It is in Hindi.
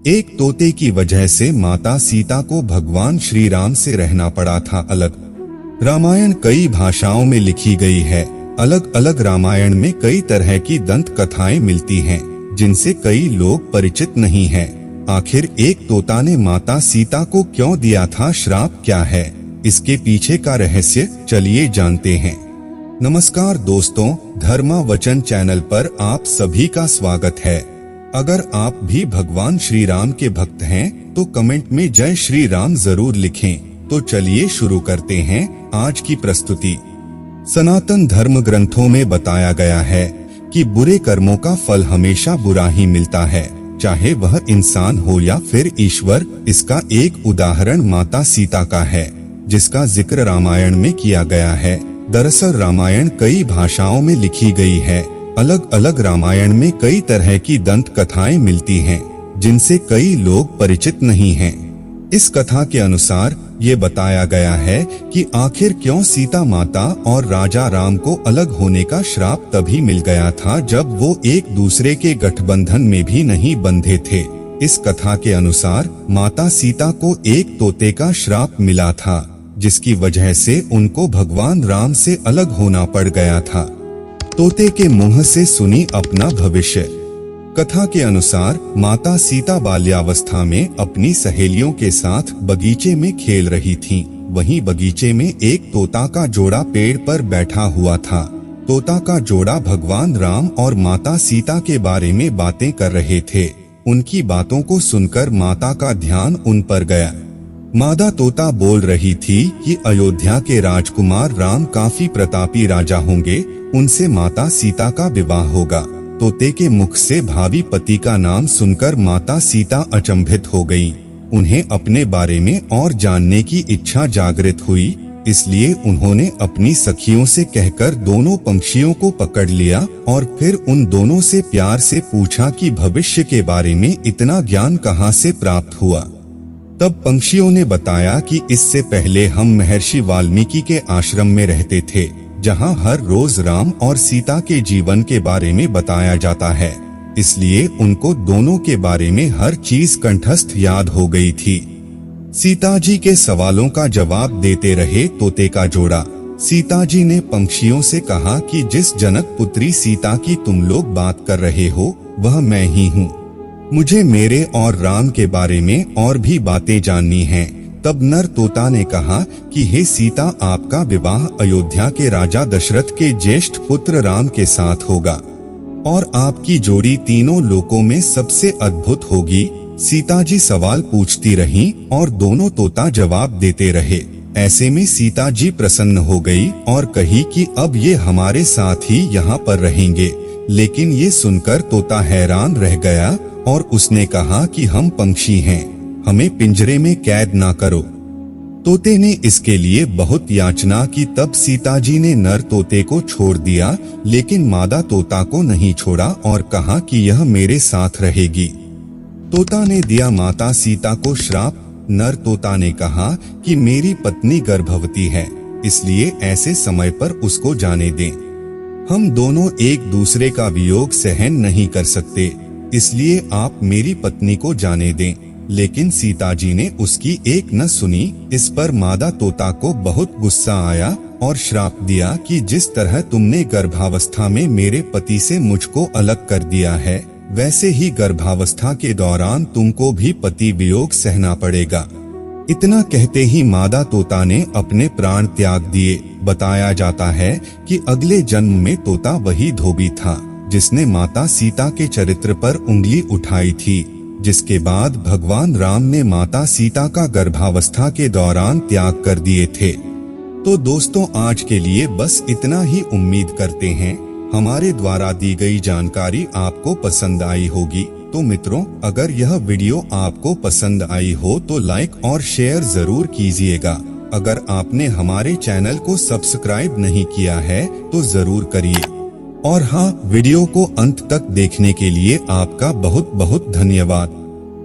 एक तोते की वजह से माता सीता को भगवान श्री राम से रहना पड़ा था अलग। रामायण कई भाषाओं में लिखी गई है। अलग अलग रामायण में कई तरह की दंत कथाएं मिलती हैं, जिनसे कई लोग परिचित नहीं हैं। आखिर एक तोता ने माता सीता को क्यों दिया था श्राप, क्या है इसके पीछे का रहस्य, चलिए जानते हैं। नमस्कार दोस्तों, धर्मा वचन चैनल पर आप सभी का स्वागत है। अगर आप भी भगवान श्री राम के भक्त हैं तो कमेंट में जय श्री राम जरूर लिखें। तो चलिए शुरू करते हैं आज की प्रस्तुति। सनातन धर्म ग्रंथों में बताया गया है कि बुरे कर्मों का फल हमेशा बुरा ही मिलता है, चाहे वह इंसान हो या फिर ईश्वर। इसका एक उदाहरण माता सीता का है, जिसका जिक्र रामायण में किया गया है। दरअसल रामायण कई भाषाओं में लिखी गई है। अलग अलग रामायण में कई तरह की दंत कथाएं मिलती हैं, जिनसे कई लोग परिचित नहीं हैं। इस कथा के अनुसार ये बताया गया है कि आखिर क्यों सीता माता और राजा राम को अलग होने का श्राप तभी मिल गया था जब वो एक दूसरे के गठबंधन में भी नहीं बंधे थे। इस कथा के अनुसार माता सीता को एक तोते का श्राप मिला था, जिसकी वजह से उनको भगवान राम से अलग होना पड़ गया था। तोते के मुंह से सुनी अपना भविष्य। कथा के अनुसार माता सीता बाल्यावस्था में अपनी सहेलियों के साथ बगीचे में खेल रही थीं। वहीं बगीचे में एक तोता का जोड़ा पेड़ पर बैठा हुआ था। तोता का जोड़ा भगवान राम और माता सीता के बारे में बातें कर रहे थे। उनकी बातों को सुनकर माता का ध्यान उन पर गया। मादा तोता बोल रही थी कि अयोध्या के राजकुमार राम काफी प्रतापी राजा होंगे, उनसे माता सीता का विवाह होगा। तोते के मुख से भावी पति का नाम सुनकर माता सीता अचंभित हो गईं। उन्हें अपने बारे में और जानने की इच्छा जागृत हुई, इसलिए उन्होंने अपनी सखियों से कहकर दोनों पंछियों को पकड़ लिया और फिर उन दोनों से प्यार से पूछा कि भविष्य के बारे में इतना ज्ञान कहाँ से प्राप्त हुआ। तब पंछियों ने बताया कि इससे पहले हम महर्षि वाल्मीकि के आश्रम में रहते थे, जहां हर रोज राम और सीता के जीवन के बारे में बताया जाता है। इसलिए उनको दोनों के बारे में हर चीज कंठस्थ याद हो गई थी। सीता जी के सवालों का जवाब देते रहे तोते का जोड़ा। सीता जी ने पंछियों से कहा कि जिस जनक पुत्री सीता की तुम लोग बात कर रहे हो, वह मैं ही हूँ। मुझे मेरे और राम के बारे में और भी बातें जाननी हैं। तब नर तोता ने कहा कि हे सीता, आपका विवाह अयोध्या के राजा दशरथ के ज्येष्ठ पुत्र राम के साथ होगा और आपकी जोड़ी तीनों लोकों में सबसे अद्भुत होगी। सीता जी सवाल पूछती रहीं और दोनों तोता जवाब देते रहे। ऐसे में सीता जी प्रसन्न हो गई और कही कि अब ये हमारे साथ ही यहाँ पर रहेंगे। लेकिन ये सुनकर तोता हैरान रह गया और उसने कहा कि हम पंछी हैं, हमें पिंजरे में कैद ना करो। तोते ने इसके लिए बहुत याचना की। तब सीता जी ने नर तोते को छोड़ दिया, लेकिन मादा तोता को नहीं छोड़ा और कहा कि यह मेरे साथ रहेगी। तोता ने दिया माता सीता को श्राप। नर तोता ने कहा कि मेरी पत्नी गर्भवती है, इसलिए ऐसे समय पर उसको जाने दें। हम दोनों एक दूसरे का वियोग सहन नहीं कर सकते, इसलिए आप मेरी पत्नी को जाने दें। लेकिन सीता जी ने उसकी एक न सुनी। इस पर मादा तोता को बहुत गुस्सा आया और श्राप दिया कि जिस तरह तुमने गर्भावस्था में मेरे पति से मुझको अलग कर दिया है, वैसे ही गर्भावस्था के दौरान तुमको भी पति वियोग सहना पड़ेगा। इतना कहते ही मादा तोता ने अपने प्राण त्याग दिए। बताया जाता है कि अगले जन्म में तोता वही धोबी था जिसने माता सीता के चरित्र पर उंगली उठाई थी, जिसके बाद भगवान राम ने माता सीता का गर्भावस्था के दौरान त्याग कर दिए थे। तो दोस्तों, आज के लिए बस इतना ही। उम्मीद करते हैं हमारे द्वारा दी गई जानकारी आपको पसंद आई होगी। तो मित्रों, अगर यह वीडियो आपको पसंद आई हो तो लाइक और शेयर जरूर कीजिएगा। अगर आपने हमारे चैनल को सब्सक्राइब नहीं किया है तो जरूर करिए। और हाँ, वीडियो को अंत तक देखने के लिए आपका बहुत बहुत धन्यवाद।